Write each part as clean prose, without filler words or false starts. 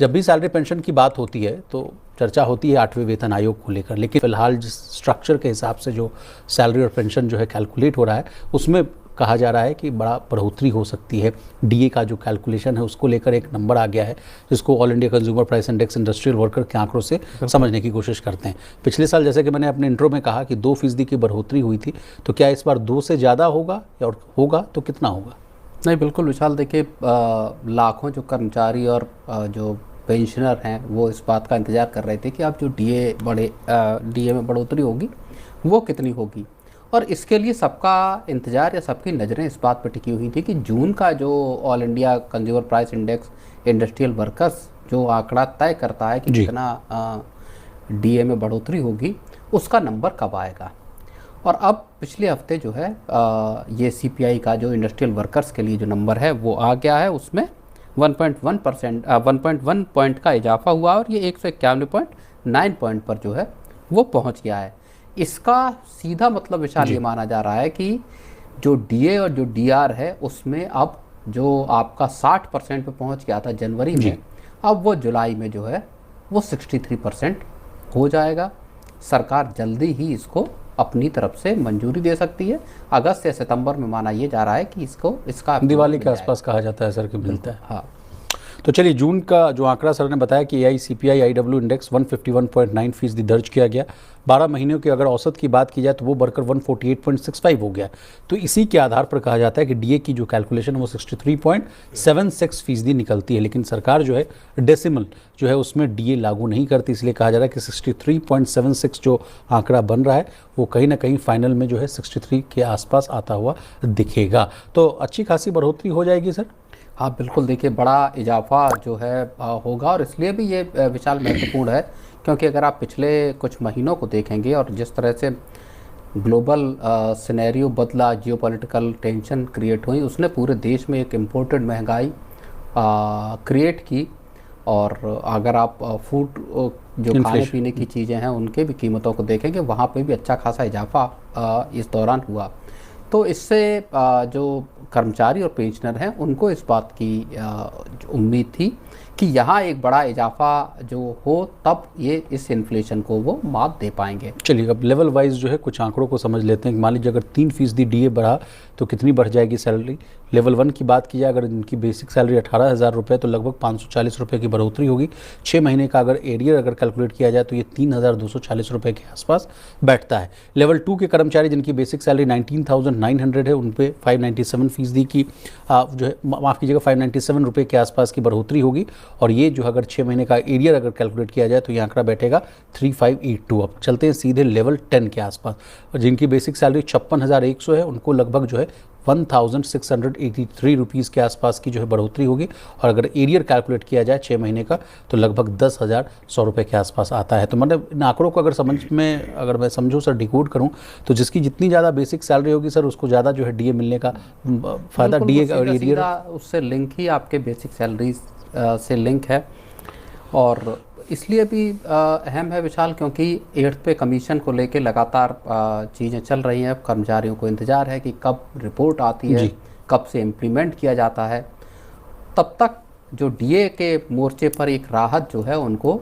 जब भी salary pension की बात होती है तो चर्चा होती है 8वें वेतन आयोग को लेकर, लेकिन फिलहाल जिस स्ट्रक्चर के हिसाब से जो सैलरी और पेंशन जो है कैलकुलेट हो रहा है, उसमें कहा जा रहा है कि बड़ा बढ़ोतरी हो सकती है। डीए का जो कैलकुलेशन है उसको लेकर एक नंबर आ गया है, जिसको all India consumer price index industrial worker के आंकड़ों से समझने की कोशिश करते हैं। पिछले साल जैसे कि मैंने अपने इंट्रो में कहा कि 2% की बढ़ोतरी हुई थी, तो क्या इस बार 2 से ज़्यादा होगा, और होगा तो कितना होगा? नहीं, बिल्कुल विशाल, देखिए लाखों जो कर्मचारी और जो पेंशनर हैं वो इस बात का इंतज़ार कर रहे थे कि अब जो डीए में बढ़ोतरी होगी वो कितनी होगी, और इसके लिए सबका इंतज़ार या सबकी नज़रें इस बात पर टिकी हुई थी कि जून का जो all India consumer price index industrial workers जो आंकड़ा तय करता है कि कितना डीए में बढ़ोतरी होगी, उसका नंबर कब आएगा। और अब पिछले हफ्ते जो है ये सीपीआई का जो इंडस्ट्रियल वर्कर्स के लिए जो नंबर है वो आ गया है, उसमें 1.1 पॉइंट का इजाफा हुआ और ये 191.9 पॉइंट पर जो है वो पहुंच गया है। इसका सीधा मतलब विशाल ये माना जा रहा है कि जो डीए और जो डीआर है उसमें अब जो आपका 60% पे पहुंच गया था जनवरी में, अब वो जुलाई में जो है वो 63% हो जाएगा। सरकार जल्दी ही इसको अपनी तरफ से मंजूरी दे सकती है। अगस्त या सितंबर में माना ये जा रहा है कि इसका दिवाली के आसपास कहा जाता है सर कि मिलता है। हाँ, तो चलिए, जून का जो आंकड़ा सर ने बताया कि एआईसीपीआई आईडब्ल्यू इंडेक्स 151.9% दर्ज किया गया। 12 महीनों की अगर औसत की बात की जाए तो वो बढ़कर 148.65 हो गया। तो इसी के आधार पर कहा जाता है कि डीए की जो कैलकुलेशन है वो 63.76% निकलती है। लेकिन सरकार जो है डेसिमल जो है उसमें डीए लागू नहीं करती, इसलिए कहा जा रहा है कि 63.76 जो आंकड़ा बन रहा है वो कहीं ना कहीं फाइनल में जो है 63 के आसपास आता हुआ दिखेगा। तो अच्छी खासी बढ़ोतरी हो जाएगी सर। हाँ बिल्कुल, देखिए बड़ा इजाफा जो है होगा, और इसलिए भी ये विशाल महत्वपूर्ण है क्योंकि अगर आप पिछले कुछ महीनों को देखेंगे और जिस तरह से ग्लोबल सिनेरियो बदला, जियोपॉलिटिकल टेंशन क्रिएट हुई, उसने पूरे देश में एक इम्पोर्टेड महंगाई क्रिएट की। और अगर आप फूड जो खाने पीने की चीज़ें हैं उनके भी कीमतों को देखेंगे, वहाँ पे भी अच्छा खासा इजाफा इस दौरान हुआ। तो इससे जो कर्मचारी और पेंशनर हैं उनको इस बात की उम्मीद थी कि यहाँ एक बड़ा इजाफा जो हो तब ये इस इन्फ्लेशन को वो मात दे पाएंगे। चलिए, अब लेवल वाइज जो है कुछ आंकड़ों को समझ लेते हैं। मान लीजिए अगर 3% डीए बढ़ा तो कितनी बढ़ जाएगी सैलरी। लेवल 1 की बात की जाए, अगर इनकी बेसिक सैलरी 18,000 रुपये तो लगभग 540 रुपये की बढ़ोतरी होगी। 6 महीने का अगर एरियर अगर कैलकुलेट किया जाए तो ये 3,240 रुपये के आसपास बैठता है। लेवल 2 के कर्मचारी जिनकी बेसिक सैलरी 19,900 है उन पर 597% की जो है, माफ़ कीजिएगा, 597 रुपये के आसपास की बढ़ोतरी होगी। और ये जो अगर 6 महीने का एरियर अगर कैलकुलेट किया जाए तो ये आंकड़ा बैठेगा 3582। अब चलते हैं सीधे लेवल 10 के आसपास, और जिनकी बेसिक सैलरी 56,100 है उनको लगभग जो है 1,683 रुपीज़ के आसपास की जो है बढ़ोतरी होगी। और अगर एरियर कैलकुलेट किया जाए 6 महीने का तो लगभग 10,100 रुपये के आसपास आता है। तो मतलब इन आंकड़ों को अगर मैं समझूँ सर, डिकोड करूँ, तो जिसकी जितनी ज़्यादा बेसिक सैलरी होगी सर उसको ज़्यादा जो है डीए मिलने का फ़ायदा। डीए और एरियर उससे लिंक ही आपके बेसिक सैलरी से लिंक है, और इसलिए भी अहम है विशाल क्योंकि 8th पे कमीशन को लेके लगातार चीज़ें चल रही हैं। कर्मचारियों को इंतज़ार है कि कब रिपोर्ट आती है, कब से इम्प्लीमेंट किया जाता है। तब तक जो डीए के मोर्चे पर एक राहत जो है उनको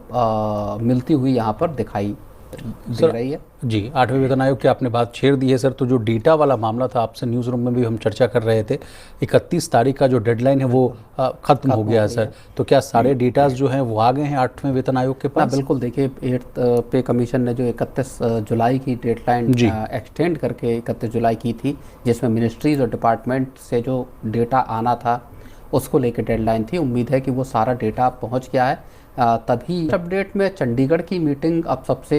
मिलती हुई यहाँ पर दिखाई दे रही है। जी, 8वें वेतन आयोग की आपने बात छेड़ दी है सर। तो जो डेटा वाला मामला था, आपसे न्यूज़ रूम में भी हम चर्चा कर रहे थे, 31 तारीख का जो डेडलाइन है वो ख़त्म हो गया है सर। तो क्या सारे डेटाज जो हैं वो आ गए हैं 8वें वेतन आयोग के पास? बिल्कुल, देखिए 8th पे कमीशन ने जो 31 जुलाई की डेडलाइन एक्सटेंड करके 31 जुलाई की थी, जिसमें मिनिस्ट्रीज और डिपार्टमेंट से जो डेटा आना था उसको लेकर डेडलाइन थी। उम्मीद है कि वो सारा डेटा पहुँच गया है। तभी अपडेट में चंडीगढ़ की मीटिंग अब सबसे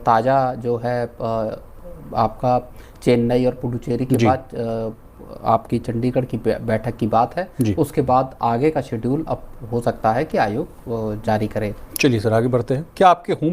ताज़ा जो है आपका चेन्नई और पुडुचेरी के बाद आपकी चंडीगढ़ की बैठक की बात है। उसके बाद आगे का शेड्यूल अब हो सकता है कि आयोग जारी करे। चलिए सर, आगे बढ़ते हैं। क्या आपके होम